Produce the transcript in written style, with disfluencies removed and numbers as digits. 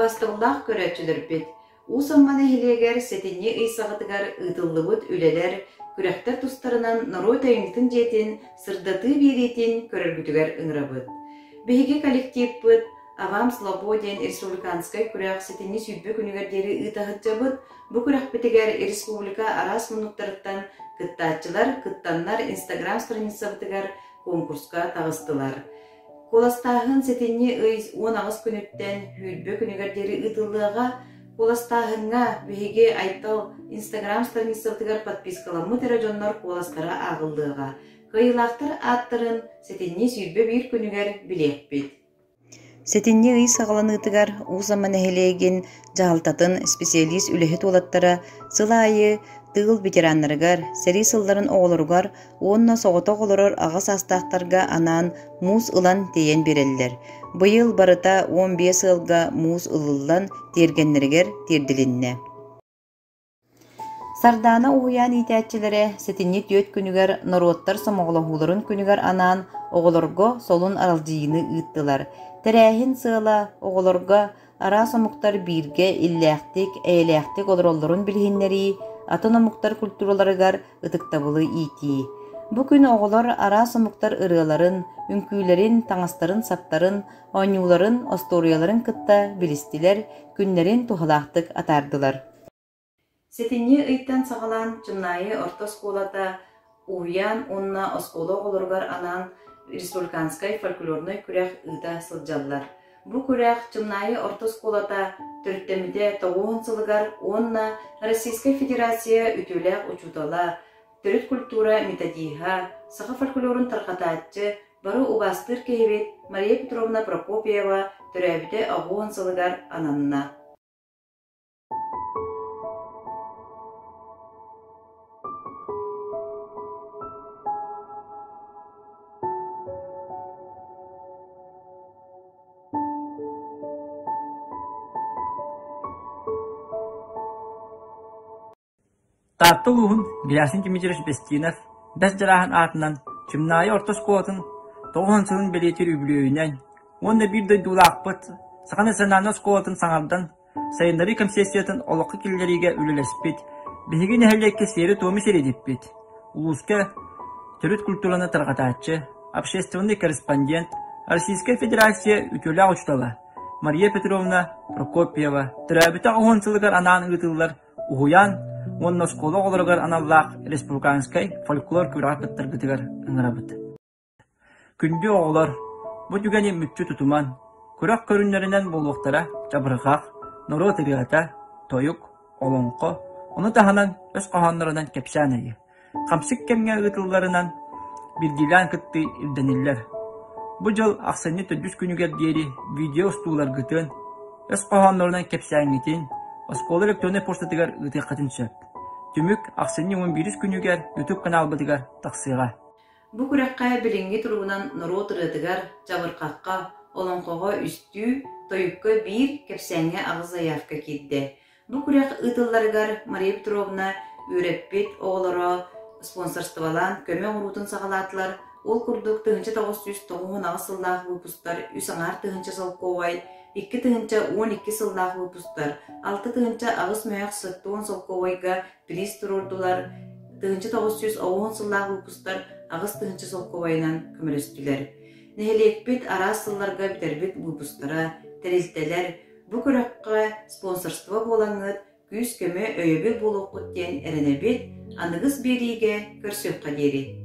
Убастыллах көрәтчілербет. Усамманы хилегер сетинне ыйсағытыгар ытыллыбыт үлелер, күрәктер тустарынан норой тайынытын жетин, сырдаты беретин көрәргүтігер ыңырабыт. Беге коллектив бұд, Авам Слободен республиканскай күрәк сетинне сүйбі күнігердері ытағытчабыт, бұ күрәк бітігер республика арас мұнуқтарыттан кыттатчылар, кыттаннар Инстаграм страница бітігер конкурска тағыстылар. Коластағын сетинне ыйс 10 ағыз күніттен хүлбі күнігердері ытылыға, коластағынға беге айтал Инстаграм страница бітігер подпискаламы теражоннар коластара ағылдыға. Кайылақтар аттырын сетинне сүйбі бір күнігер білек бет. Сетинне ый сағаланыгытыгар узаман эхелеген жағалтатын специалист үлехет олаттара сылайы тыл ветераннарыгар, сәри сылларын оғылыргар, онна соғыта оғылырыр ағас астақтарға анан муз ылан тейен берелілер. Бұйыл барыта 15 ылға муз ылылан тергеннергер терділінне. Сардана уян итәтчілері сетинне төт күнігер народтар самоғылығуларын күнігер анан оғылырго солун аралжиыны ыттылар. Тәрәхин сыла оғылырға ара самуқтар бирге илләқтік, әйләқтік олыролларын білгеннері, атономуқтар культураларыгар ытыктабылы ити. Бу күн оғылар ара самуқтар ырыларын, үнкүйлерин, таңастарын, саттарын, оңюларын, осторияларын кытта білістілер, күннерин тухалақтық атардылар. Сетинне ыйттан сағалан чымнайы орта сколата уян онна осколы оғылыргар анан республиканскай фольклорной күрәк ыта сылжаллар. Бу күрәк чымнайы орта сколата түрттеміде тоғуын сылыгар онна Российская Федерация үтіләк учутала, түрт культура методиха, саха фольклорын тарқататчы, бары убастыр кейбет Мария Петровна Прокопьева түрәбіде ағуын сылыгар ананна. Таптыл уғын Гелясин Дмитриевич Бестинов бәс жарахын атынан чымнайы орта сколатын 9 сылын белетер үбілөйінен, онда бір дөйдулақ бұт, сақаны сананы сколатын саңардан, сайынлары комсессиятын олықы келлеріге үлілеспет, бігін әхәлекке сері томы середеппет. Улуска түріт культураны тарғататчы, общественный корреспондент, Российская Федерация үтілі ұчтала, Мария Петровна Прокопьева, түрәбіті 10 сылығар анан ұтылылар, уғуян, онна скола оларыгар аналлах республиканскай фольклор күрәкеттер битигер ыңырабыт. Күнде оғылар, бу түгәне мүтчү тутуман, күрәк көрүннәренән болуқтара, жабырғақ, нұры тирията, тойук, олонқо, оны таханан өз қаханларынан кепсәнәйі. Қамсик кемге ұтыларынан білгілән кітті ирденелер. Бу жыл ақсаны төдүс күнігер дейі видео стулар гытын, өз қаханларынан кепсәнетин, Осколы электронный поштатыгар ыты қатын сөп. Түмік ақсыны 11 күнігер YouTube канал бытыгар тақсыға. Бу күрәккә білінге тұрғынан нұру тұрытыгар жабырқаққа, олонқоға үстü, тойыққа бір кепсәңе ағыз аяққа кетді. Бу күрәк ұтылларыгар Мария Петровна үреппет оғылыра спонсорствалан көмі ғұрутын сағалатылар. Ол күрдік 1990 ағысыллағы выпустар, үсаңар 19 12 сыллағы выпустар, 6 ағыс мөяқ сыттуын солковайға приз тұрырдылар, 1910 сыллағы выпустар ағыс солковайынан көмірістілер. Нәхелекпет арас сылларға бітербет выпустара, тәрелтелер, бұ күрәққа спонсорство болаңыд, күз көмі өйебі болуқ құттен әрінебет, анығыз бериге көрсөп қадері.